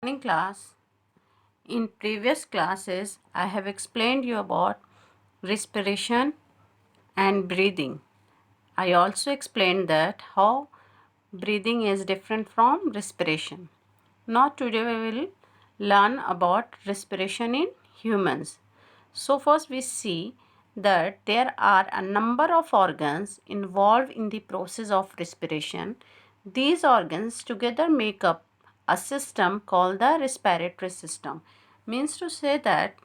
Morning class. In previous classes, I have explained you about respiration and breathing. I also explained that how breathing is different from respiration. Now today we will learn about respiration in humans. So first we see that there are a number of organs involved in the process of respiration. These organs together make up a system called the respiratory system. Means to say that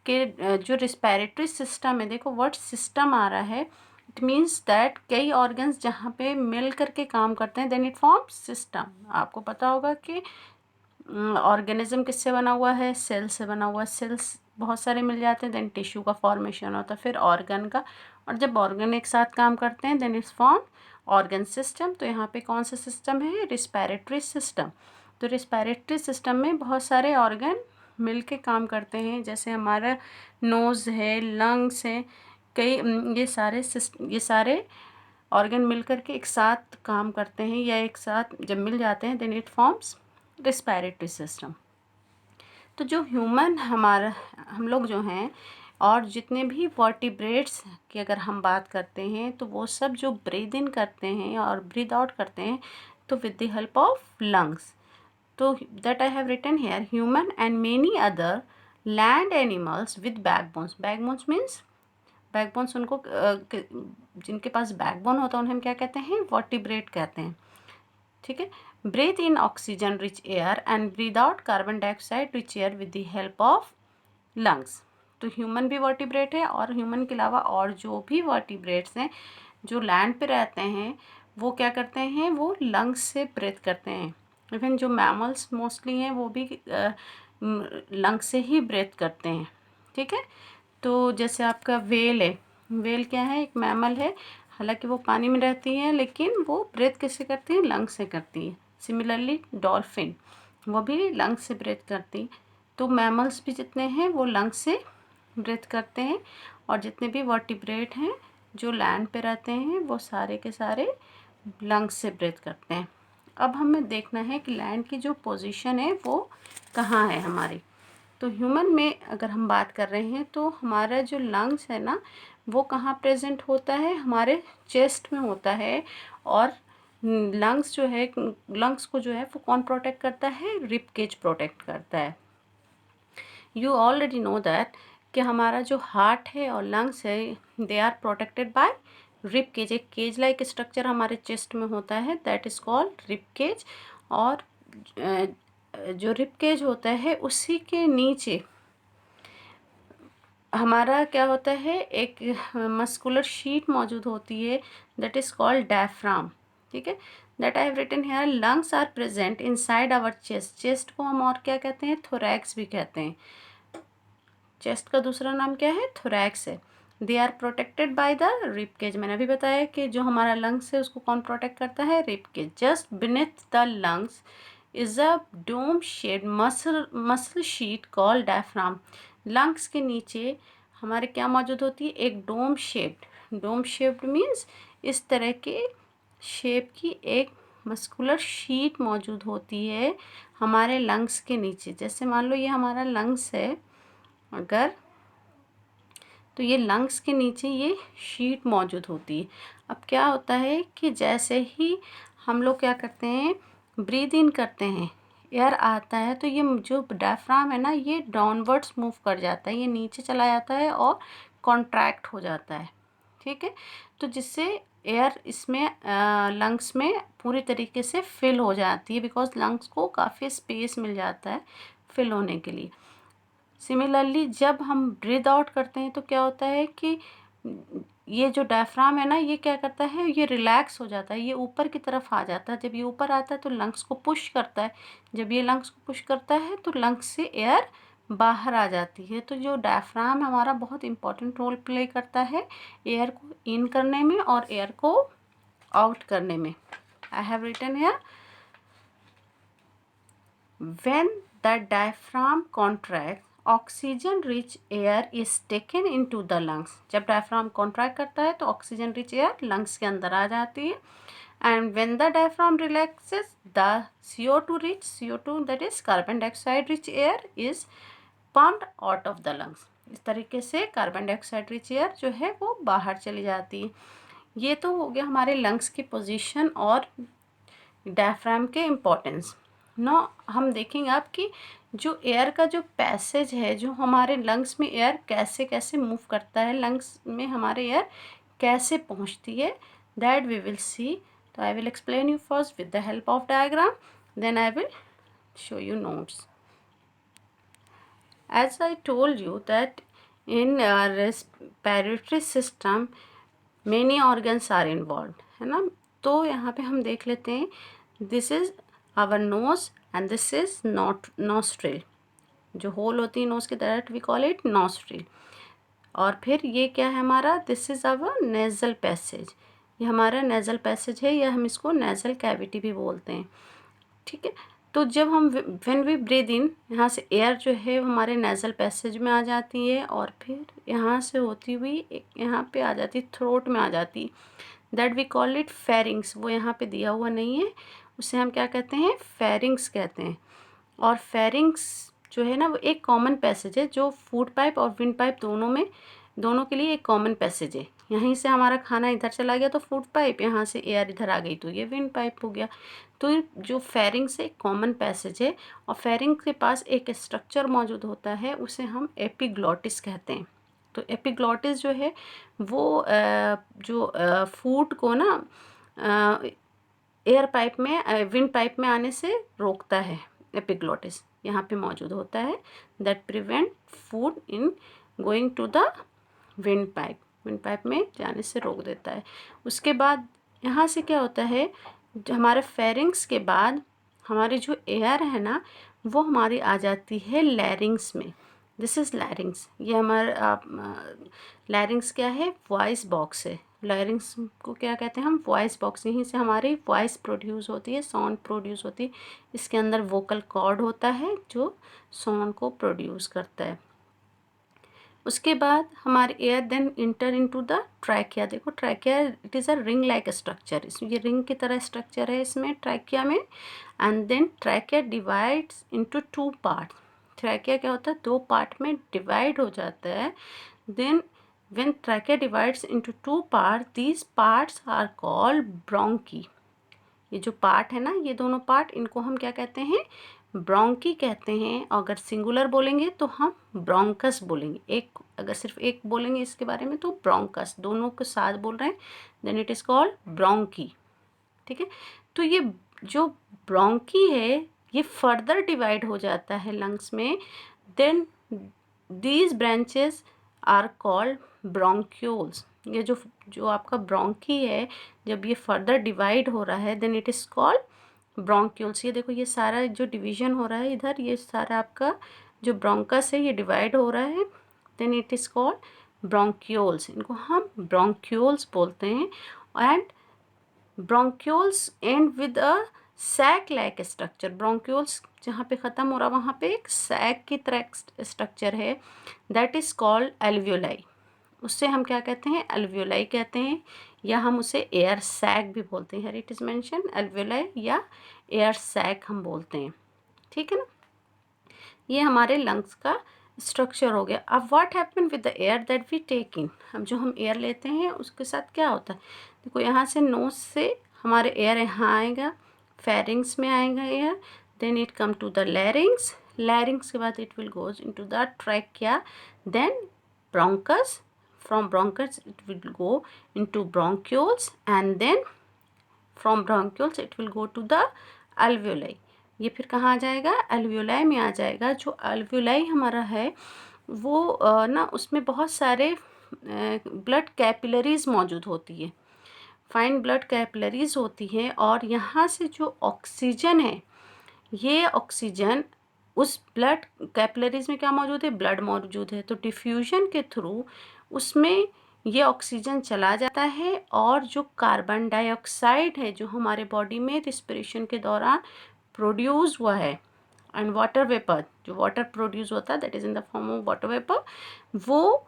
कि जो respiratory system है, देखो word system आ रहा है, it means that कई organs जहाँ पे मिल करके काम करते हैं, देन इट फॉर्म सिस्टम. आपको पता होगा कि ऑर्गेनिज्म किससे बना हुआ है, सेल से बना हुआ है. सेल्स बहुत सारे मिल जाते हैं, देन टिश्यू का फॉर्मेशन होता है, फिर ऑर्गन का, और जब ऑर्गन एक साथ काम करते हैं then it's form organ system. तो यहाँ पे कौन सा सिस्टम है, रिस्पायरेटरी सिस्टम. तो रिस्पायरेटरी सिस्टम में बहुत सारे ऑर्गन मिल के काम करते हैं, जैसे हमारा नोज़ है, लंग्स है, कई ये सारे ऑर्गन मिल करके एक साथ काम करते हैं, या एक साथ जब मिल जाते हैं then it forms respiratory system. तो जो ह्यूमन हम लोग जो हैं, और जितने भी वर्टिब्रेट्स की अगर हम बात करते हैं, तो वो सब जो ब्रीद इन करते हैं और ब्रीद आउट करते हैं, तो with the help of lungs. तो that I have written here, human and many other land animals with backbones. Backbones means backbones उनको जिनके पास बैकबोन होता है उन्हें हम क्या कहते हैं, वर्टिब्रेट कहते हैं. ठीक है. Breathe in oxygen rich air and breathe out carbon dioxide rich air with the help of lungs. तो ह्यूमन भी वर्टिब्रेट है, और ह्यूमन के अलावा और जो भी वर्टिब्रेट्स हैं जो लैंड पे रहते हैं, वो क्या करते हैं, वो लंग्स से ब्रीथ करते हैं. इवन जो मैमल्स मोस्टली हैं वो भी लंग्स से ही ब्रीथ करते हैं. ठीक है. तो जैसे आपका वेल है, वेल क्या है, एक मैमल है, हालांकि वो पानी में रहती है, लेकिन वो ब्रीथ किससे करती है, लंग्स से करती है. सिमिलरली डॉल्फिन, वो भी लंग्स से ब्रीथ करती. तो मैमल्स भी जितने हैं वो लंग्स से ब्रीथ करते हैं, और जितने भी वर्टिब्रेट हैं जो लैंड पे रहते हैं वो सारे के सारे लंग्स से ब्रीथ करते हैं. अब हमें देखना है कि लैंड की जो पोजीशन है वो कहाँ है हमारी. तो ह्यूमन में अगर हम बात कर रहे हैं, तो हमारा जो लंग्स है ना, वो कहाँ प्रेजेंट होता है, हमारे चेस्ट में होता है. और लंग्स जो है, लंग्स को जो है वो कौन प्रोटेक्ट करता है, रिब केज प्रोटेक्ट करता है. यू ऑलरेडी नो दैट कि हमारा जो हार्ट है और लंग्स है, they are protected by rib cage. एक केज लाइक स्ट्रक्चर हमारे चेस्ट में होता है, that is called rib cage. और जो रिब केज होता है उसी के नीचे हमारा क्या होता है, एक मस्कुलर शीट मौजूद होती है, दैट इज़ कॉल्ड डायफ्राम. ठीक है. That I have written here, lungs are present inside our chest. चेस्ट को हम और क्या कहते हैं, थोरैक्स भी कहते हैं. चेस्ट का दूसरा नाम क्या है, थोरैक्स है. They are protected by the rib cage. मैंने अभी बताया कि जो हमारा लंग्स है उसको कौन प्रोटेक्ट करता है, rib cage. Just beneath the lungs is a dome shaped muscle sheet called diaphragm. Lungs के नीचे हमारे क्या मौजूद होती है, एक dome shaped. Dome shaped means इस तरह के शेप की एक मस्कुलर शीट मौजूद होती है हमारे लंग्स के नीचे. जैसे मान लो ये हमारा लंग्स है अगर, तो ये लंग्स के नीचे ये शीट मौजूद होती है. अब क्या होता है कि जैसे ही हम लोग क्या करते हैं, ब्रीद इन करते हैं, एयर आता है, तो ये जो डायफ्राम है ना, ये डाउनवर्ड्स मूव कर जाता है, ये नीचे चला जाता है और कॉन्ट्रैक्ट हो जाता है. ठीक है. तो जिससे एयर इसमें लंग्स में पूरी तरीके से फिल हो जाती है, बिकॉज लंग्स को काफ़ी स्पेस मिल जाता है फिल होने के लिए. सिमिलरली जब हम ब्रीद आउट करते हैं तो क्या होता है कि ये जो डायफ्राम है ना, ये क्या करता है, ये रिलैक्स हो जाता है, ये ऊपर की तरफ आ जाता है. जब ये ऊपर आता है तो लंग्स को पुश करता है. जब ये लंग्स को पुश करता है तो लंग्स से एयर बाहर आ जाती है. तो जो डायफ्राम हमारा बहुत इंपॉर्टेंट रोल प्ले करता है एयर को इन करने में और एयर को आउट करने में. I have written here, when the diaphragm contracts, oxygen rich air is taken into the lungs. जब डायफ्राम कॉन्ट्रैक्ट करता है तो ऑक्सीजन रिच एयर लंग्स के अंदर आ जाती है. and when the diaphragm relaxes, the CO2 rich, CO2 that is carbon dioxide rich air is pumped out of the lungs. इस तरीके से कार्बन डाइऑक्साइड रिच एयर जो है वो बाहर चली जाती है. ये तो हो गया हमारे लंग्स की पोजीशन और डायफ्राम के इम्पोर्टेंस. नो हम देखेंगे आप कि जो एयर का जो पैसेज है, जो हमारे लंग्स में एयर कैसे कैसे मूव करता है, लंग्स में हमारे एयर कैसे पहुंचती है, दैट वी विल सी. तो I will explain you first with the help of diagram, then I will show you notes. As I told you that in respiratory system many organs are involved, है ना. तो यहाँ पे हम देख लेते हैं. This is our nose and this is nostril. जो होल होती है नोज के, that we call it nostril. और फिर ये क्या है हमारा, this is our nasal passage. ये हमारा नेजल पैसेज है, या हम इसको नेजल कैविटी भी बोलते हैं. ठीक है. तो जब हम व्हेन वी ब्रीद इन, यहाँ से एयर जो है हमारे नेजल पैसेज में आ जाती है और फिर यहाँ से होती हुई एक यहाँ पे आ जाती है, थ्रोट में आ जाती है. That we call it pharynx. वो यहाँ पे दिया हुआ नहीं है, उसे हम क्या कहते हैं, फेरिंग्स कहते हैं. और फेरिंग्स जो है ना वो एक कॉमन पैसेज है, जो फूड पाइप और विंड पाइप दोनों के लिए एक कॉमन पैसेज है. यहीं से हमारा खाना इधर चला गया तो फूड पाइप, यहाँ से एयर इधर आ गई तो ये विंड पाइप हो गया. तो जो फेरिंग्स एक कॉमन पैसेज है, और फेरिंग के पास एक स्ट्रक्चर मौजूद होता है, उसे हम एपिग्लॉटिस कहते हैं. तो एपिग्लॉटिस जो है वो जो फूड को ना एयर पाइप में, विंड पाइप में आने से रोकता है. एपिग्लॉटिस यहाँ पे मौजूद होता है, that prevent food in going to the windpipe में जाने से रोक देता है. उसके बाद यहाँ से क्या होता है, हमारे फेरिंग्स के बाद हमारी जो एयर है ना वो हमारी आ जाती है लैरिंग्स में. This is लैरिंग्स. ये हमारा लैरिंग्स क्या है, वॉइस बॉक्स है. लैरिंग्स को क्या कहते हैं हम, वॉइस बॉक्स. यहीं से हमारी वॉइस प्रोड्यूस होती है, साउंड प्रोड्यूस होती है. इसके अंदर वोकल कॉर्ड होता है जो साउंड को प्रोड्यूस करता है. उसके बाद हमारे air then enter into the trachea. देखो trachea, it is a ring like structure. इसमें ये रिंग की तरह स्ट्रक्चर है इसमें ट्रैकिया में. And then trachea divides into 2 part. Trachea क्या होता है, 2 पार्ट में डिवाइड हो जाता है. Then when trachea divides into 2 part, these parts are called bronchi. ये जो पार्ट है ना, ये दोनों पार्ट, इनको हम क्या कहते हैं, ब्रोंकी कहते हैं. अगर सिंगुलर बोलेंगे तो हम ब्रोंकस बोलेंगे. एक अगर सिर्फ एक बोलेंगे इसके बारे में तो ब्रोंकस. दोनों के साथ बोल रहे हैं, then it is called bronchi. ठीक है. तो ये जो ब्रोंकी है ये फर्दर डिवाइड हो जाता है लंग्स में. Then these branches are called bronchioles. ये जो आपका ब्रोंकी है, जब ये फर्दर डिवाइड हो रहा है, then it is called bronchioles. ये देखो ये सारा जो डिवीजन हो रहा है इधर, ये सारा आपका जो ब्रोंकस है ये डिवाइड हो रहा है, then it is called bronchioles. इनको हम ब्रोंक्यूल्स बोलते हैं. And bronchioles end with a sac like structure. Bronchioles जहाँ पे ख़त्म हो रहा है वहाँ पे एक सैक की तरह स्ट्रक्चर है, दैट इज़ कॉल्ड एल्वियोलाई. उससे हम क्या कहते हैं, एल्वियोलाई कहते हैं, या हम उसे एयर सैक भी बोलते हैं. इट इज़ मेंशन एल्वियोलाई या एयर सैक हम बोलते हैं. ठीक है ना. ये हमारे लंग्स का स्ट्रक्चर हो गया. अब what happen with the air that we take in. हम जो हम एयर लेते हैं उसके साथ क्या होता है, देखो यहाँ से नोज से हमारे एयर यहाँ आएगा, फेरिंग्स में आएगा air, then it come to the larynx. Larynx के बाद it will goes into the trachea, then bronchus. From bronchus it will go into bronchioles, and then from bronchioles it will go to the alveoli. ये फिर कहाँ आ जाएगा, alveoli में आ जाएगा. जो alveoli हमारा है वो ना उसमें बहुत सारे ब्लड कैपिलरीज मौजूद होती है, फाइन ब्लड कैपिलरीज होती है. और यहाँ से जो ऑक्सीजन है, ये ऑक्सीजन उस ब्लड कैपिलरीज में क्या मौजूद है, ब्लड मौजूद है. तो डिफ्यूजन के थ्रू उसमें ये ऑक्सीजन चला जाता है, और जो कार्बन डाइऑक्साइड है जो हमारे बॉडी में रिस्पिरेशन के दौरान प्रोड्यूस हुआ है, एंड वाटर वेपर, जो वाटर प्रोड्यूस होता है that is in the form of water vapour, वो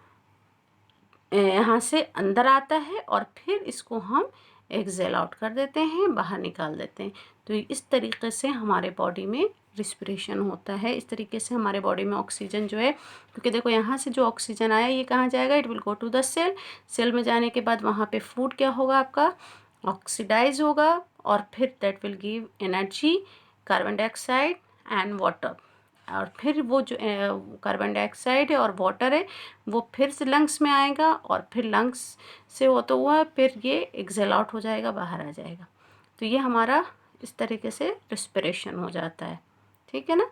यहाँ से अंदर आता है और फिर इसको हम एक्सेल आउट कर देते हैं, बाहर निकाल देते हैं। तो इस तरीके से हमारे बॉडी में रिस्पिरेशन होता है। इस तरीके से हमारे बॉडी में ऑक्सीजन जो है, क्योंकि देखो यहाँ से जो ऑक्सीजन आया ये कहाँ जाएगा, it will go to the cell. Cell में जाने के बाद वहाँ पे फूड क्या होगा आपका, ऑक्सीडाइज होगा, और फिर that will give energy, carbon dioxide and water. और फिर वो जो कार्बन डाइऑक्साइड है और वाटर है वो फिर से लंग्स में आएगा, और फिर लंग्स से होता हुआ फिर ये एक्सेल आउट हो जाएगा, बाहर आ जाएगा। तो ये हमारा इस तरीके से रिस्पिरेशन हो जाता है, ठीक है ना।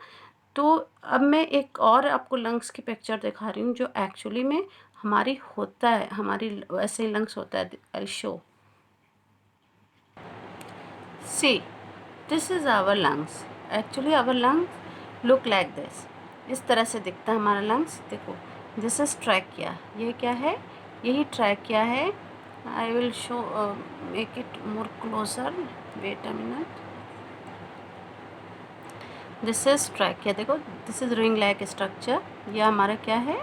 तो अब मैं एक और आपको लंग्स की पिक्चर दिखा रही हूँ जो एक्चुअली में हमारी होता है, हमारी वैसे ही लंग्स होता है। I show, see this is our lungs. Actually our lungs look like this, इस तरह से दिखता है हमारा लंग्स। देखो, दिस इज ट्रैकिया, ये क्या है, यही ट्रैकिया है। I will show, make it more closer, wait a minute. This is trachea, देखो this is ring like structure, यह हमारा क्या है,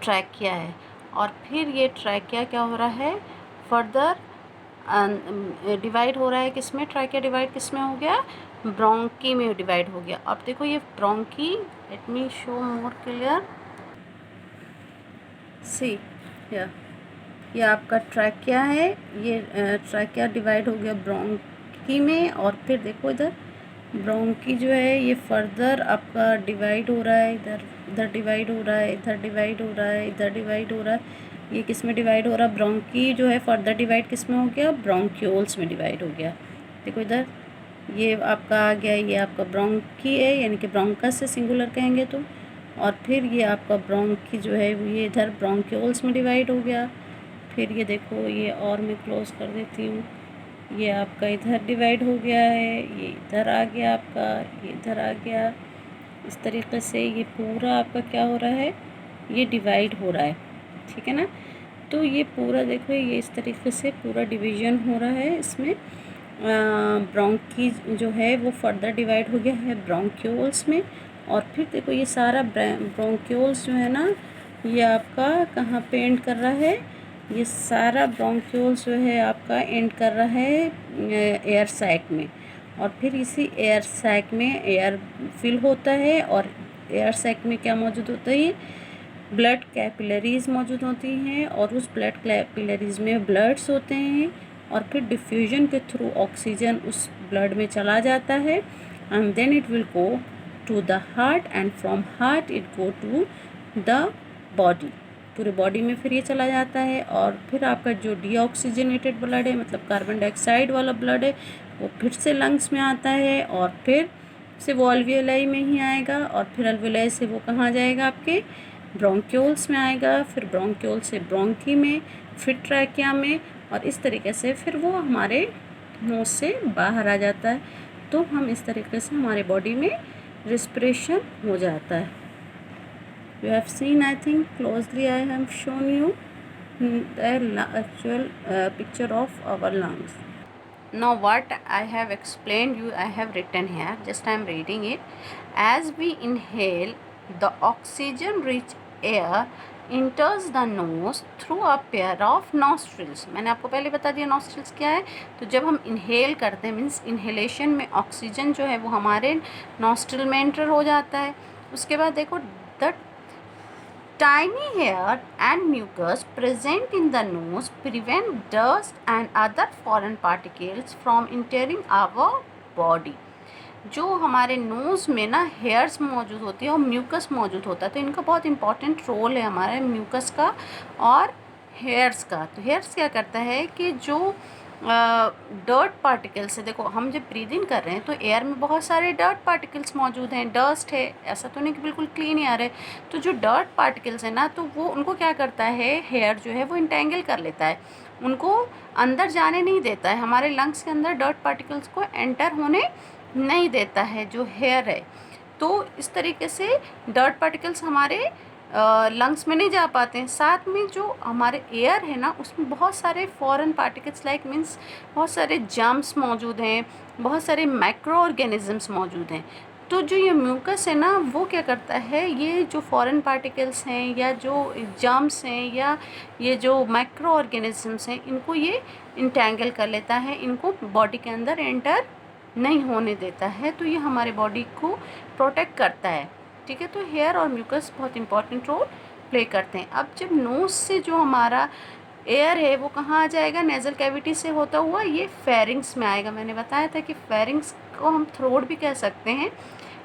ट्रैकिया है। और फिर ये ट्रैकिया क्या हो रहा है, फर्दर डिवाइड हो रहा है किसमें, ट्रैकिया डिवाइड किसमें हो गया, ब्रोंकी में डिवाइड हो गया। अब देखो ये bronchi, let me show more clear, see ये आपका ट्रैकिया है, ये ट्रैकिया डिवाइड हो गया ब्रोंकी में। और फिर देखो इधर ब्रोंकी जो है ये फर्दर आपका डिवाइड हो रहा है, इधर इधर डिवाइड हो रहा है, इधर डिवाइड हो रहा है, इधर डिवाइड हो रहा है। ये किस में डिवाइड हो रहा है, ब्रोंकी जो है फर्दर डिवाइड किस में हो गया, ब्रोंक्यूल्स में डिवाइड हो गया। देखो इधर ये आपका आ गया, ये आपका ब्रोंकी है, यानी कि ब्रोंकस से सिंगुलर कहेंगे तो। और फिर ये आपका ब्रोंकी जो है ये इधर ब्रोंक्यूल्स में डिवाइड हो गया। फिर ये देखो, ये और मैं क्लोज कर देती हूँ, ये आपका इधर डिवाइड हो गया है, ये इधर आ गया आपका, ये इधर आ गया। इस तरीके से ये पूरा आपका क्या हो रहा है, ये डिवाइड हो रहा है, ठीक है ना। तो ये पूरा देखो, ये इस तरीके से पूरा डिवीजन हो रहा है इसमें। ब्रोंकी जो है वो फर्दर डिवाइड हो गया है ब्रोंक्यूल्स में। और फिर देखो ये सारा ब्रोंक्यूल्स जो है ना, ये आपका कहाँ पे एंड कर रहा है, ये सारा ब्रोंक्यूल्स जो है आपका एंड कर रहा है एयर सैक में। और फिर इसी एयर सैक में एयर फिल होता है, और एयर सैक में क्या मौजूद होता है, ब्लड कैपिलरीज मौजूद होती हैं, और उस ब्लड कैपिलरीज में ब्लड्स होते हैं। और फिर डिफ्यूजन के थ्रू ऑक्सीजन उस ब्लड में चला जाता है, and then it will go to the heart, and from heart it go to the body, पूरे बॉडी में फिर ये चला जाता है। और फिर आपका जो डीऑक्सीजनेटेड ब्लड है, मतलब कार्बन डाइऑक्साइड वाला ब्लड है, वो फिर से लंग्स में आता है, और फिर से वो अल्वियोलाई में ही आएगा, और फिर अल्वियोलाई से वो कहाँ जाएगा, आपके ब्रोंक्यूल्स में आएगा, फिर ब्रोंक्यूल से ब्रोंकी में, फिर ट्रैकिया में, और इस तरीके से फिर वो हमारे नोज से बाहर आ जाता है। तो हम इस तरीके से हमारे बॉडी में रिस्पिरेशन हो जाता है। You have seen, I think closely I have shown you the actual picture of our lungs. Now what I have explained you, I have written here, just I am reading it. As we inhale, the oxygen rich air enters the nose through a pair of nostrils. मैंने आपको पहले बता दिया nostrils क्या है। तो जब हम inhale करते हैं, मीन्स inhalation में ऑक्सीजन जो है वो हमारे nostril में enter हो जाता है। उसके बाद देखो, the tiny hair and mucus present in the nose prevent dust and other foreign particles from entering our body. जो हमारे नोज़ में ना हेयर्स मौजूद होती है और म्यूकस मौजूद होता है, तो इनका बहुत इंपॉर्टेंट रोल है हमारे म्यूकस का और हेयर्स का। तो हेयर्स क्या करता है कि जो डर्ट पार्टिकल्स है, देखो हम जब ब्रीद इन कर रहे हैं तो एयर में बहुत सारे डर्ट पार्टिकल्स मौजूद हैं, डस्ट है, ऐसा तो नहीं कि बिल्कुल क्लीन एयर है। तो जो डर्ट पार्टिकल्स है ना, तो वो उनको क्या करता है, हेयर जो है वो इंटेंगल कर लेता है, उनको अंदर जाने नहीं देता है, हमारे लंग्स के अंदर डर्ट पार्टिकल्स को एंटर होने नहीं देता है जो हेयर है। तो इस तरीके से डर्ट पार्टिकल्स हमारे लंग्स में नहीं जा पाते हैं। साथ में जो हमारे एयर है ना, उसमें बहुत सारे फॉरेन पार्टिकल्स लाइक मीन्स बहुत सारे जर्म्स मौजूद हैं, बहुत सारे माइक्रो ऑर्गेनिजम्स मौजूद हैं। तो जो ये म्यूकस है ना, वो क्या करता है, ये जो फॉरेन पार्टिकल्स हैं या जो जर्म्स हैं या ये जो माइक्रो ऑर्गेनिजम्स हैं, इनको ये इंटैंगल कर लेता है, इनको बॉडी के अंदर एंटर नहीं होने देता है। तो ये हमारे बॉडी को प्रोटेक्ट करता है, ठीक है। तो हेयर और म्यूकस बहुत इंपॉर्टेंट रोल प्ले करते हैं। अब जब नोज़ से जो हमारा एयर है वो कहाँ आ जाएगा, नेज़ल कैविटी से होता हुआ ये फेरिंग्स में आएगा। मैंने बताया था कि फेरिंग्स को हम थ्रोट भी कह सकते हैं।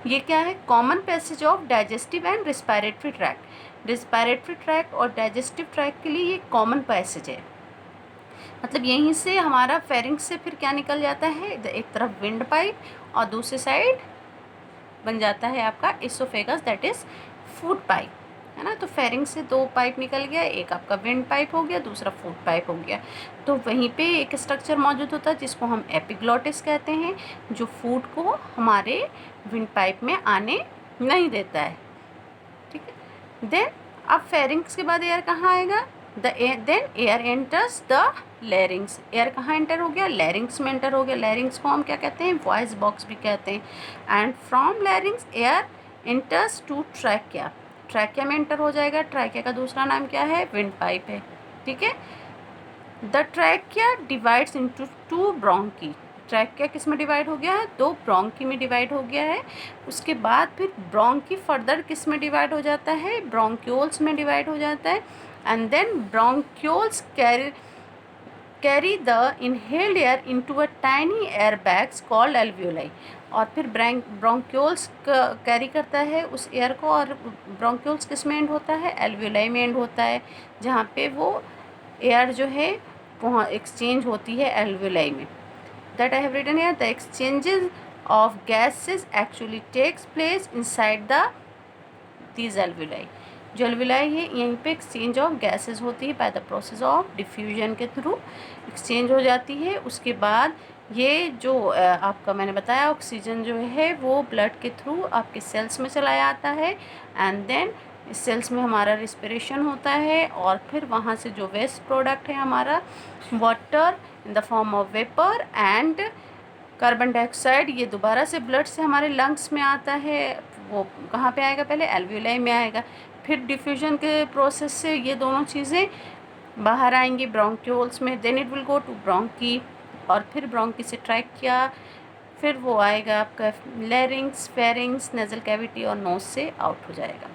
ये क्या है, common passage of digestive and respiratory tract. Respiratory tract और डाइजेस्टिव ट्रैक्ट के लिए ये कॉमन पैसेज है। मतलब यहीं से हमारा फेरिंग्स से फिर क्या निकल जाता है, एक तरफ विंड पाइप और दूसरी साइड बन जाता है आपका oesophagus, that is food pipe, है ना। तो फेरिंग से 2 पाइप निकल गया, एक आपका विंड पाइप हो गया, दूसरा फूड पाइप हो गया। तो वहीं पे एक स्ट्रक्चर मौजूद होता है जिसको हम एपिग्लॉटिस कहते हैं, जो फूड को हमारे विंड पाइप में आने नहीं देता है, ठीक है। देन अब फेरिंग्स के बाद एयर कहाँ आएगा, then air enters the larynx. Air कहाँ एंटर हो गया, लैरिंग्स में एंटर हो गया। लैरिंग्स को हम क्या कहते हैं, वॉइस बॉक्स भी कहते हैं। And from larynx air enters to trachea. Trachea में एंटर हो जाएगा। ट्रैकिया का दूसरा नाम क्या है, विंड पाइप है, ठीक है। The trachea divides into 2 bronchi. Trachea किस में डिवाइड हो गया है, 2 ब्रोंकी में डिवाइड हो गया है। उसके बाद फिर ब्रोंकी फर्दर किस में डिवाइड हो जाता है, ब्रोंक्यूल्स में डिवाइड हो जाता है। And then bronchioles carry the inhaled air into a tiny air bags called alveoli. और फिर ब्रोंक्यूल्स कैरी करता है उस एयर को, और ब्रोंक्यूल्स किस में एंड होता है, एल्वियोलाई में एंड होता है, जहाँ पे वो एयर जो है वहाँ एक्सचेंज होती है एल्वियोलाई में। That I have written here, the exchanges of gases actually takes place inside the these alveoli. जो एल्वियोलाई है यहीं पे एक्सचेंज ऑफ गैसेस होती है by the process of diffusion के थ्रू एक्सचेंज हो जाती है। उसके बाद ये जो आपका मैंने बताया ऑक्सीजन जो है वो ब्लड के थ्रू आपके सेल्स में चला जाता है, एंड देन इस सेल्स में हमारा रिस्पिरेशन होता है, और फिर वहाँ से जो वेस्ट प्रोडक्ट है हमारा water in the form of vapour and carbon dioxide, ये दोबारा से ब्लड से हमारे लंग्स में आता है। वो कहाँ पे आएगा, पहले एल्वियोलाई में आएगा, फिर डिफ्यूजन के प्रोसेस से ये दोनों चीज़ें बाहर आएंगी ब्रोंक्यूल्स में, then it will go to bronchi, और फिर ब्रोंकी से ट्रैकिया, फिर वो आएगा आपका लैरिंग्स, फेरिंग्स, नेज़ल कैविटी और नोज से आउट हो जाएगा।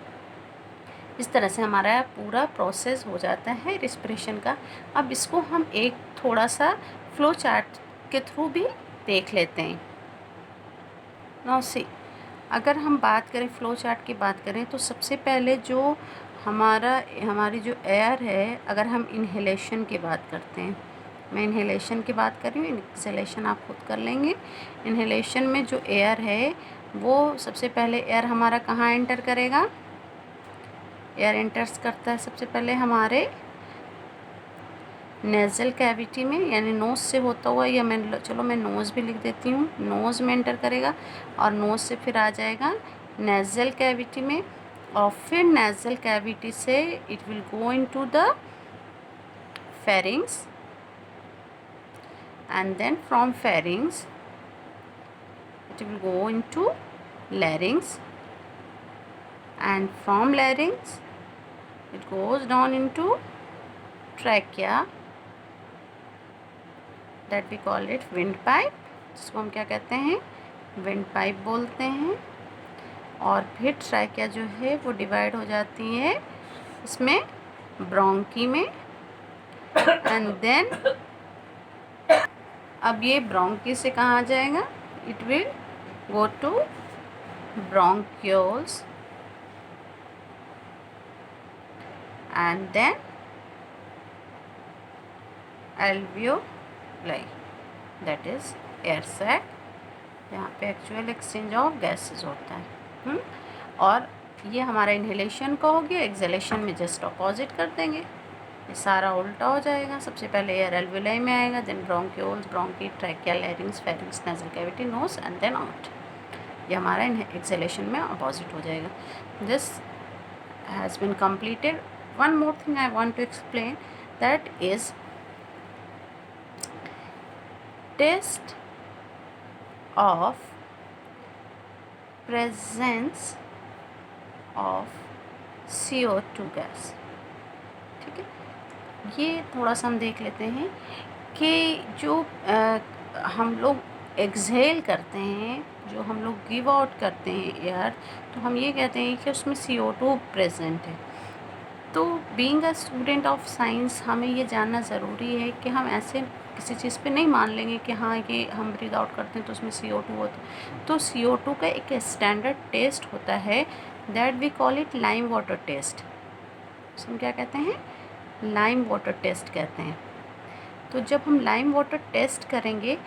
इस तरह से हमारा पूरा प्रोसेस हो जाता है रिस्पिरेशन का। अब इसको हम एक थोड़ा सा फ्लो चार्ट के थ्रू भी देख लेते हैं। नाउ सी, अगर हम बात करें फ्लो चार्ट की बात करें तो सबसे पहले जो हमारी जो एयर है, अगर हम इन्हेलेशन की बात करते हैं, मैं इन्हेलेशन की बात कर रही हूँ, एक्सेलेशन आप खुद कर लेंगे। इन्हेलेशन में जो एयर है वो सबसे पहले एयर हमारा कहाँ एंटर करेगा, एयर एंटर्स करता है सबसे पहले हमारे नेज़ल कैविटी में, यानी नोज़ से होता हुआ, या मैं नोज़ भी लिख देती हूँ, नोज़ में एंटर करेगा और नोज़ से फिर आ जाएगा नेज़ल कैविटी में, और फिर नेज़ल कैविटी से it will go into the pharynx, and then from pharynx it will go into larynx, and from larynx it goes down into trachea, that we call it windpipe, जिसको हम क्या कहते हैं, windpipe बोलते हैं। और फिर ट्रैकिया जो है वो डिवाइड हो जाती है इसमें ब्रोंकी में, एंड देन अब ये ब्रोंकी से कहाँ जाएगा, it will go to bronchioles, and then alveoli, that is air sac, यहाँ पे एक्चुअल एक्सचेंज ऑफ गैसेस होता है। और ये हमारा इन्हेलेशन का हो गया। एक्सहेलेशन में जस्ट अपोजिट कर देंगे, ये सारा उल्टा हो जाएगा। सबसे पहले एयर एल्वियोलाई में आएगा, then bronchioles, bronchi, trachea, larynx, pharynx, nasal cavity, nose, and then out. ये हमारा एक्सहेलेशन में अपोजिट हो जाएगा। This has been completed. One more thing I want to explain, that is test of presence of CO2 gas. ठीक है, ये थोड़ा सा हम देख लेते हैं कि जो हम लोग एक्सहेल करते हैं, जो हम लोग गिव आउट करते हैं एयर, तो हम ये कहते हैं कि उसमें CO2 प्रेजेंट है। तो being a student of science हमें ये जानना ज़रूरी है कि हम ऐसे किसी चीज़ पे नहीं मान लेंगे कि हाँ ये हम ब्रीद आउट करते हैं तो उसमें CO2 होता है। तो CO2 का एक स्टैंडर्ड टेस्ट होता है, that we call it lime water test. हम क्या कहते हैं? लाइम वाटर टेस्ट कहते हैं। तो जब हम लाइम वाटर टेस्ट करेंगे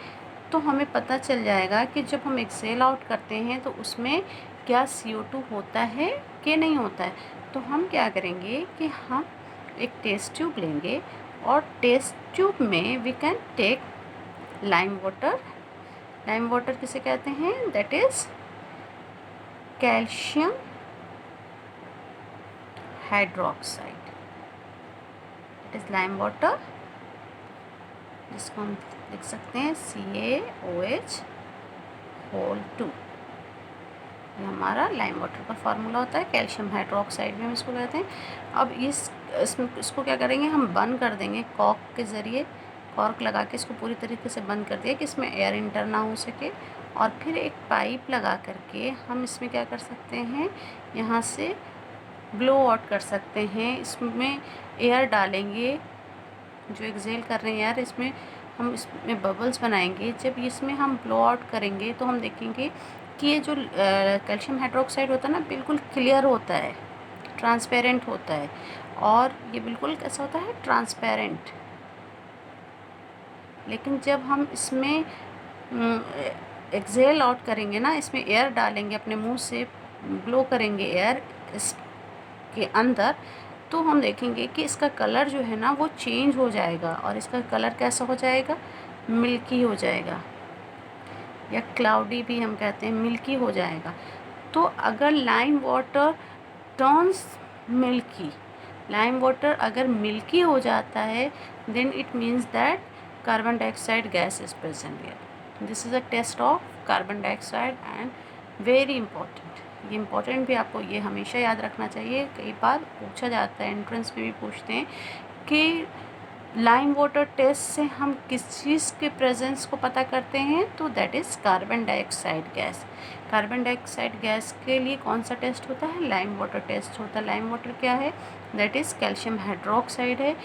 तो हमें पता चल जाएगा कि जब हम एक्सेल आउट करते हैं तो उसमें क्या CO2 होता है कि नहीं होता है। तो हम क्या करेंगे कि हम एक टेस्ट ट्यूब लेंगे और टेस्ट ट्यूब में we can take lime water. Lime water किसे कहते हैं? That is calcium hydroxide. It is lime water, जिसको हम लिख सकते हैं CaOH होल 2। ये हमारा लाइम वाटर का फार्मूला होता है। कैल्शियम हाइड्रोक्साइड भी हम इसको कहते हैं। अब इसको क्या करेंगे, हम बंद कर देंगे कॉर्क के ज़रिए। कॉर्क लगा के इसको पूरी तरीके से बंद कर दिया कि इसमें एयर इंटर ना हो सके। और फिर एक पाइप लगा करके हम इसमें क्या कर सकते हैं, यहाँ से ब्लो आउट कर सकते हैं। इसमें एयर डालेंगे, जो एक्सहेल कर रहे हैं एयर, इसमें हम इसमें बबल्स बनाएंगे। जब इसमें हम ब्लो आउट करेंगे तो हम देखेंगे कि ये जो कैल्शियम हाइड्रोक्साइड होता है ना, बिल्कुल क्लियर होता है, ट्रांसपेरेंट होता है। और ये बिल्कुल कैसा होता है? ट्रांसपेरेंट। लेकिन जब हम इसमें एक्सहेल आउट करेंगे ना, इसमें एयर डालेंगे, अपने मुंह से ब्लो करेंगे एयर इसके अंदर, तो हम देखेंगे कि इसका कलर जो है ना वो चेंज हो जाएगा। और इसका कलर कैसा हो जाएगा? मिल्की हो जाएगा, या क्लाउडी भी हम कहते हैं, मिल्की हो जाएगा। तो अगर lime water turns milky, lime water अगर मिल्की हो जाता है, then it means that carbon dioxide gas is present here. This is a test of carbon dioxide and very important. ये इंपॉर्टेंट भी आपको ये हमेशा याद रखना चाहिए। कई बार पूछा जाता है, एंट्रेंस में भी पूछते हैं कि लाइम वाटर टेस्ट से हम किस चीज़ के प्रेजेंस को पता करते हैं, तो that is carbon dioxide gas. Carbon dioxide gas के लिए कौन सा टेस्ट होता है? लाइम वाटर टेस्ट होता है। लाइम वाटर क्या है? दैट इज़ कैल्शियम हाइड्रोक्साइड है,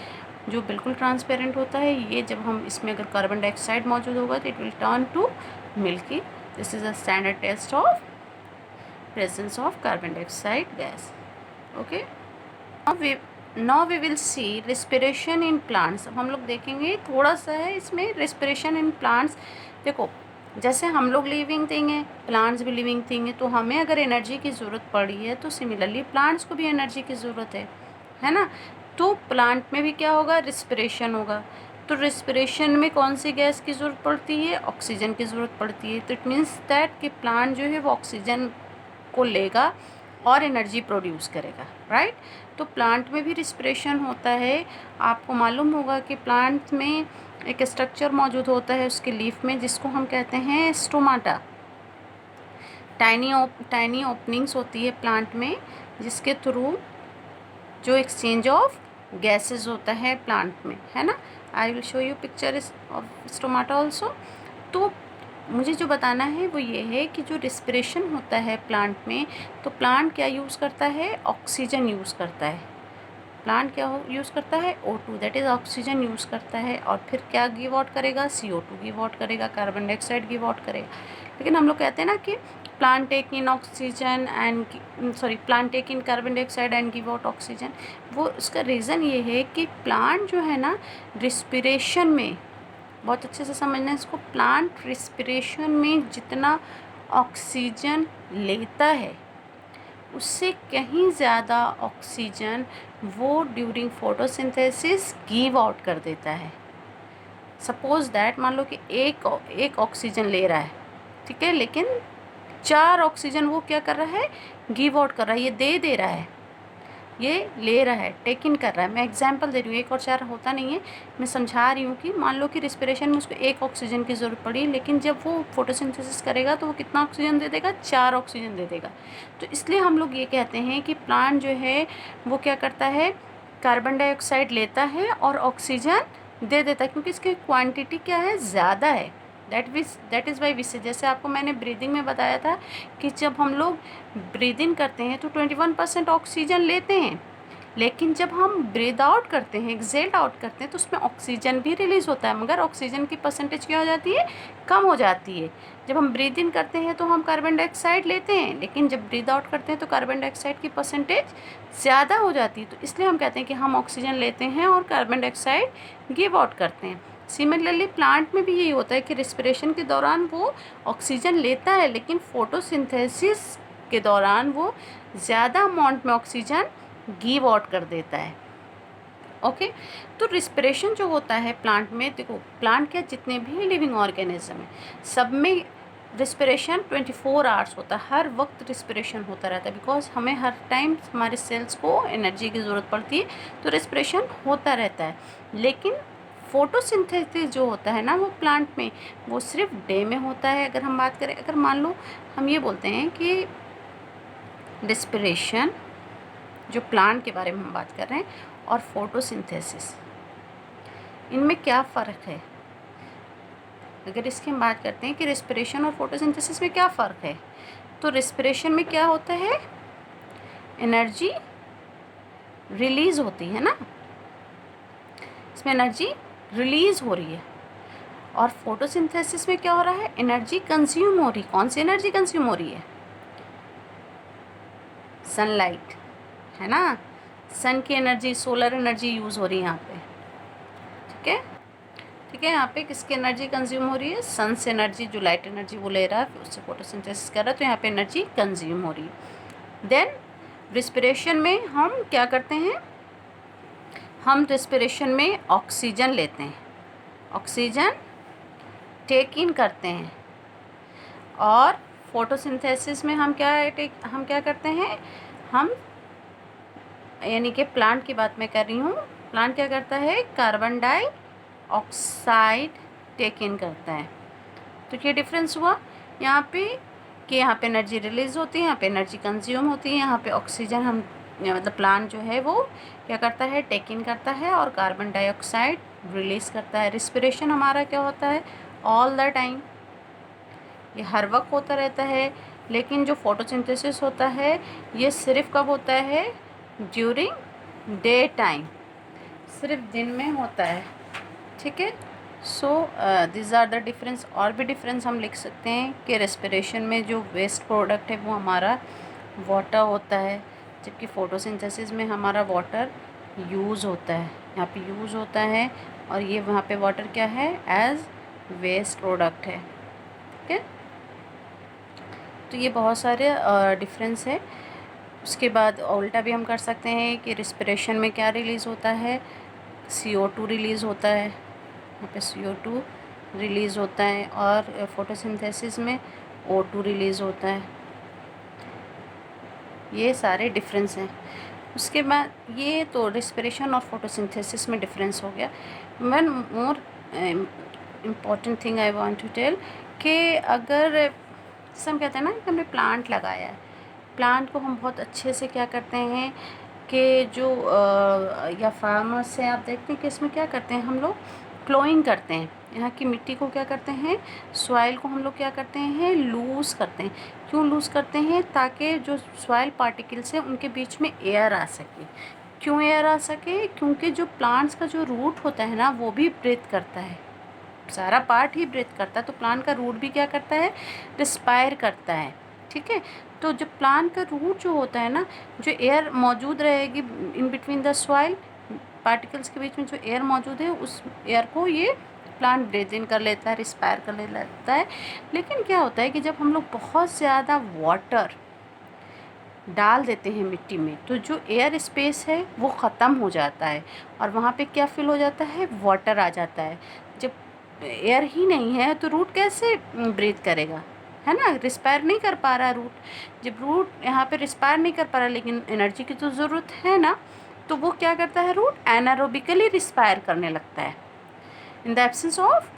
जो बिल्कुल ट्रांसपेरेंट होता है। ये जब हम इसमें अगर कार्बन डाइऑक्साइड मौजूद होगा तो it will turn to milky. This is a standard test of presence of carbon dioxide gas. Okay, now we will see respiration in plants. अब हम लोग देखेंगे, थोड़ा सा है इसमें रिस्पिरेशन इन प्लांट्स। देखो, जैसे हम लोग लिविंग थिंग है, प्लांट्स भी लिविंग थिंग है, तो हमें अगर एनर्जी की ज़रूरत पड़ी है तो सिमिलरली प्लांट्स को भी एनर्जी की ज़रूरत है ना। तो प्लांट में भी क्या होगा? रिस्पिरेशन होगा। तो रिस्पिरेशन में कौन सी गैस की ज़रूरत पड़ती है? ऑक्सीजन की ज़रूरत पड़ती है। तो इट मीन्स दैट कि प्लांट जो है वो ऑक्सीजन को लेगा और एनर्जी प्रोड्यूस करेगा, राइट। तो प्लांट में भी रिस्पिरेशन होता है। आपको मालूम होगा कि प्लांट में एक स्ट्रक्चर मौजूद होता है उसके लीफ में, जिसको हम कहते हैं स्टोमाटा। टाइनी ओपनिंग्स होती है प्लांट में, जिसके थ्रू जो एक्सचेंज ऑफ गैसेस होता है प्लांट में, है ना। आई will show you picture of stomata also. तो मुझे जो बताना है वो ये है कि जो रिस्पिरेशन होता है प्लांट में, तो प्लांट क्या यूज़ करता है? ऑक्सीजन यूज़ करता है। प्लांट क्या यूज़ करता है? O2, that is oxygen use करता है। और फिर क्या गिव आउट करेगा? CO2 गिव आउट करेगा, कार्बन डाइऑक्साइड गिव आउट करेगा। लेकिन हम लोग कहते हैं ना कि plant take in oxygen and plant take in carbon dioxide and give out oxygen. वो उसका रीज़न ये है कि प्लांट जो है ना रिस्पिरेशन में, बहुत अच्छे से समझना इसको, प्लांट रिस्पिरेशन में जितना ऑक्सीजन लेता है उससे कहीं ज़्यादा ऑक्सीजन वो ड्यूरिंग फोटोसिंथेसिस गिव आउट कर देता है। सपोज़ दैट, मान लो कि एक ऑक्सीजन ले रहा है, ठीक है, लेकिन 4 ऑक्सीजन वो क्या कर रहा है? गिव आउट कर रहा है, ये दे रहा है। ये ले रहा है, टेक इन कर रहा है। मैं एग्जांपल दे रही हूँ, एक और चार होता नहीं है, मैं समझा रही हूँ कि मान लो कि रिस्पिरेशन में उसको 1 ऑक्सीजन की ज़रूरत पड़ी, लेकिन जब वो फोटोसिंथेसिस करेगा तो वो कितना ऑक्सीजन दे देगा, 4 ऑक्सीजन दे देगा। तो इसलिए हम लोग ये कहते हैं कि प्लांट जो है वो क्या करता है, कार्बन डाइऑक्साइड लेता है और ऑक्सीजन दे देता है, क्योंकि इसकी क्वांटिटी क्या है, ज़्यादा है। दैट इज़ वाई विसे, जैसे आपको मैंने ब्रीदिंग में बताया था कि जब हम लोग ब्रीदिंग करते हैं तो 21% ऑक्सीजन लेते हैं, लेकिन जब हम ब्रीद आउट करते हैं, एक्सेल आउट करते हैं, तो उसमें ऑक्सीजन भी रिलीज़ होता है, मगर ऑक्सीजन की परसेंटेज क्या हो जाती है, कम हो जाती है। जब हम ब्रीद इन करते हैं तो हम कार्बन डाइऑक्साइड लेते हैं, लेकिन जब ब्रीद आउट करते हैं तो कार्बन डाइऑक्साइड की परसेंटेज ज़्यादा हो जाती है। तो इसलिए हम कहते हैं कि हम ऑक्सीजन लेते हैं और कार्बन डाइऑक्साइड गिव आउट करते हैं। सिमिलरली प्लांट में भी यही होता है कि रिस्पिरेशन के दौरान वो ऑक्सीजन लेता है, लेकिन फोटोसिंथेसिस के दौरान वो ज़्यादा अमाउंट में ऑक्सीजन गिव आउट कर देता है। ओके, तो रिस्पिरेशन जो होता है प्लांट में, देखो प्लांट के जितने भी लिविंग ऑर्गेनिज्म हैं सब में रिस्पिरेशन 24 आवर्स होता है, हर वक्त रिस्पिरेशन होता रहता है, बिकॉज हमें हर टाइम हमारे सेल्स को एनर्जी की ज़रूरत पड़ती है, तो रिस्पिरेशन होता रहता है। लेकिन फोटोसिंथेसिस जो होता है ना वो प्लांट में, वो सिर्फ डे में होता है। अगर हम बात करें, अगर मान लो हम ये बोलते हैं कि रिस्पिरेशन जो प्लांट के बारे में हम बात कर रहे हैं और फोटोसिंथेसिस, इनमें क्या फ़र्क है। अगर इसकी हम बात करते हैं कि रिस्पिरेशन और फोटोसिंथेसिस में क्या फ़र्क है, तो रिस्पिरेशन में क्या होता है, एनर्जी रिलीज़ होती है ना, इसमें एनर्जी रिलीज़ हो रही है। और फोटोसिंथेसिस में क्या हो रहा है, एनर्जी कंज्यूम हो रही। कौन सी एनर्जी कंज्यूम हो रही है, सनलाइट, है ना, सन की एनर्जी, सोलर एनर्जी यूज़ हो रही है यहाँ पे। ठीक है, ठीक है, यहाँ पे किसकी एनर्जी कंज्यूम हो रही है, सन से एनर्जी, जो लाइट एनर्जी वो ले रहा है, फिर उससे फोटोसिंथेसिस कर रहा है, तो यहाँ पे एनर्जी कंज्यूम हो रही है। देन रिस्पिरेशन में हम क्या करते हैं, हम रिस्पिरेशन में ऑक्सीजन लेते हैं, ऑक्सीजन टेक इन करते हैं। और फोटोसिंथेसिस में हम क्या करते हैं, हम यानी कि प्लांट की बात मैं कर रही हूँ, प्लांट क्या करता है, कार्बन डाइऑक्साइड टेक इन करता है। तो ये डिफरेंस हुआ यहाँ पे कि यहाँ पे एनर्जी रिलीज़ होती है, यहाँ पे एनर्जी कंज्यूम होती है। यहाँ पे ऑक्सीजन हम मतलब प्लांट जो है वो क्या करता है, टेक इन करता है और कार्बन डाइऑक्साइड रिलीज़ करता है। रिस्पिरेशन हमारा क्या होता है, ऑल द टाइम, ये हर वक्त होता रहता है। लेकिन जो फोटोसिंथेसिस होता है ये सिर्फ कब होता है, ड्यूरिंग डे टाइम, सिर्फ दिन में होता है। ठीक है, so this are the difference. और भी डिफरेंस हम लिख सकते हैं कि रेस्पिरेशन में जो वेस्ट प्रोडक्ट है वो हमारा वाटर होता है, जबकि फोटोसिंथेसिस में हमारा वाटर यूज़ होता है, यहाँ पे यूज़ होता है, और ये वहाँ पे वाटर क्या है, एज वेस्ट प्रोडक्ट है। ठीक है, तो ये बहुत सारे डिफरेंस है। उसके बाद उल्टा भी हम कर सकते हैं कि रिस्पिरेशन में क्या रिलीज़ होता है, CO2 रिलीज़ होता है, यहाँ पे CO2 रिलीज़ होता है, और फोटोसिंथेसिस में O2 रिलीज़ होता है। ये सारे डिफरेंस हैं। उसके बाद ये तो रिस्पिरेशन और फोटोसिंथेसिस में डिफरेंस हो गया। One more important thing I want to tell कि अगर जैसे हम कहते हैं ना कि हमने प्लांट लगाया है, प्लांट को हम बहुत अच्छे से क्या करते हैं कि जो या फार्मर्स हैं, आप देखते हैं कि इसमें क्या करते हैं, हम लोग प्लोइंग करते हैं, यहाँ की मिट्टी को क्या करते हैं, सॉइल को हम लोग क्या करते हैं, लूज़ करते हैं। क्यों लूज़ करते हैं, ताकि जो सॉइल पार्टिकल्स हैं उनके बीच में एयर आ सके। क्यों एयर आ सके, क्योंकि जो प्लांट्स का जो रूट होता है ना वो भी ब्रीथ करता है, सारा पार्ट ही ब्रीथ करता है, तो प्लांट का रूट भी क्या करता है, रिस्पायर करता है। ठीक है, तो जो प्लांट का रूट जो होता है ना, जो एयर मौजूद रहेगी in between the soil particles के बीच में, जो एयर मौजूद है उस एयर को ये प्लांट ब्रीथ इन कर लेता है, रिस्पायर कर लेता है। लेकिन क्या होता है कि जब हम लोग बहुत ज़्यादा वाटर डाल देते हैं मिट्टी में, तो जो एयर स्पेस है वो ख़त्म हो जाता है, और वहाँ पे क्या फिल हो जाता है, वाटर आ जाता है। जब एयर ही नहीं है तो रूट कैसे ब्रीथ करेगा, है ना, रिस्पायर नहीं कर पा रहा रूट। जब रूट यहाँ पे रिस्पायर नहीं कर पा रहा, लेकिन एनर्जी की तो ज़रूरत है ना, तो वो क्या करता है, रूट एनारोबिकली रिस्पायर करने लगता है। In the absence of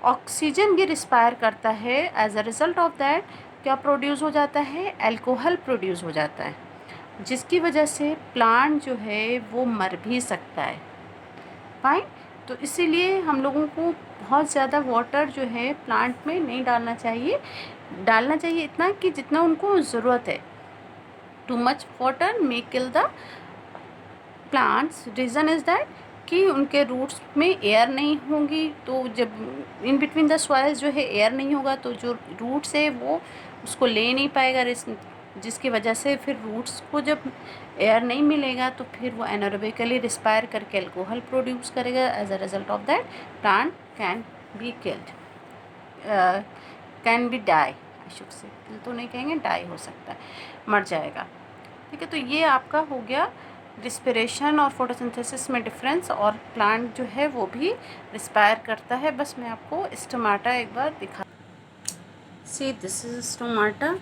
oxygen ये रिस्पायर करता है। As a result of that क्या प्रोड्यूस हो जाता है, अल्कोहल प्रोड्यूस हो जाता है, जिसकी वजह से प्लांट जो है वो मर भी सकता है। फाइन। तो इसीलिए हम लोगों को बहुत ज़्यादा वाटर जो है प्लांट में नहीं डालना चाहिए। डालना चाहिए इतना कि जितना उनको ज़रूरत है। Too much water may kill the plants. Reason is that कि उनके रूट्स में एयर नहीं होंगी, तो जब इन बिटवीन द सॉइल्स जो है एयर नहीं होगा, तो जो रूट्स है वो उसको ले नहीं पाएगा, जिसकी वजह से फिर रूट्स को जब एयर नहीं मिलेगा तो फिर वो एनारोबिकली रिस्पायर करके अल्कोहल प्रोड्यूस करेगा। As a result of that plant can be killed, can be die, शुभ से किल तो नहीं कहेंगे, डाई हो सकता है, मर जाएगा। ठीक है, तो ये आपका हो गया रिस्पिरेशन और फोटोसिंथेसिस में डिफरेंस, और प्लांट जो है वो भी रिस्पायर करता है। बस मैं आपको स्टोमाटा एक बार दिखा। See this is stomata,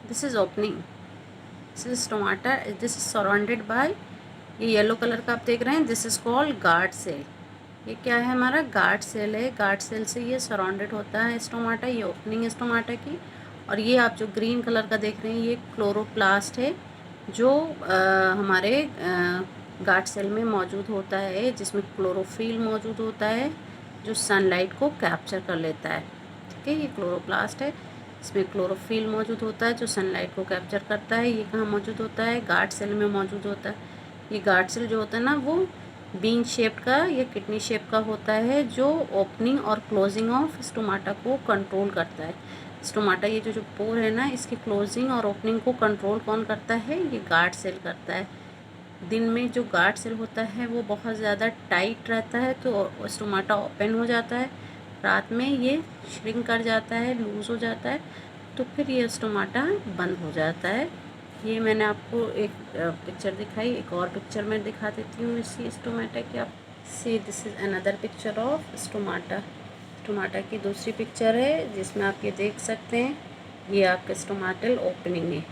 this is opening, this is stomata, this is surrounded by, ये येलो कलर का आप देख रहे हैं, this is called guard cell. ये क्या है, हमारा गार्ड सेल है। गार्ड सेल से ये सराउंडेड होता है स्टोमाटा, ये ओपनिंग है स्टोमाटा की। और ये आप जो ग्रीन कलर का देख रहे हैं ये क्लोरोप्लास्ट है, जो हमारे गार्ड सेल में मौजूद होता है, जिसमें क्लोरोफिल मौजूद होता है जो सनलाइट को कैप्चर कर लेता है। ठीक है, ये क्लोरोप्लास्ट है, इसमें क्लोरोफिल मौजूद होता है जो सनलाइट को कैप्चर करता है। ये कहाँ मौजूद होता है, गार्ड सेल में मौजूद होता है। ये गार्ड सेल जो होता है ना वो बीन शेप का या किडनी शेप का होता है, जो ओपनिंग और क्लोजिंग ऑफ स्टोमाटा को कंट्रोल करता है। स्टोमाटा ये जो पोर है ना, इसकी क्लोजिंग और ओपनिंग को कंट्रोल कौन करता है, ये गार्ड सेल करता है। दिन में जो गार्ड सेल होता है वो बहुत ज़्यादा टाइट रहता है, तो स्टोमाटा ओपन हो जाता है। रात में ये श्रिंक कर जाता है, लूज़ हो जाता है, तो फिर ये स्टोमाटा बंद हो जाता है। ये मैंने आपको एक पिक्चर दिखाई, एक और पिक्चर मैं दिखा देती हूँ इसी स्टोमाटा की। आप सी this is another picture of stomata. Stomata की दूसरी पिक्चर है जिसमें आप ये देख सकते हैं, ये आपका स्टोमाटल ओपनिंग है,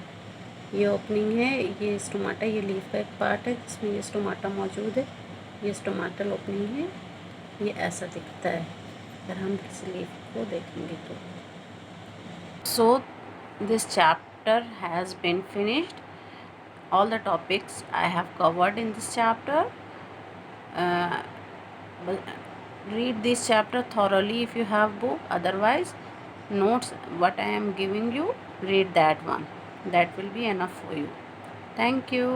ये ओपनिंग है, ये स्टोमाटा, ये लीफ का एक पार्ट है जिसमें ये स्टोमाटा मौजूद है। ये स्टोमाटल ओपनिंग है, ये ऐसा दिखता है अगर हम किसी लीफ को देखेंगे तो। So this chapter has been finished. All the topics I have covered in this chapter. Read this chapter thoroughly if you have book. Otherwise, notes what I am giving you, read that one. That will be enough for you. Thank you.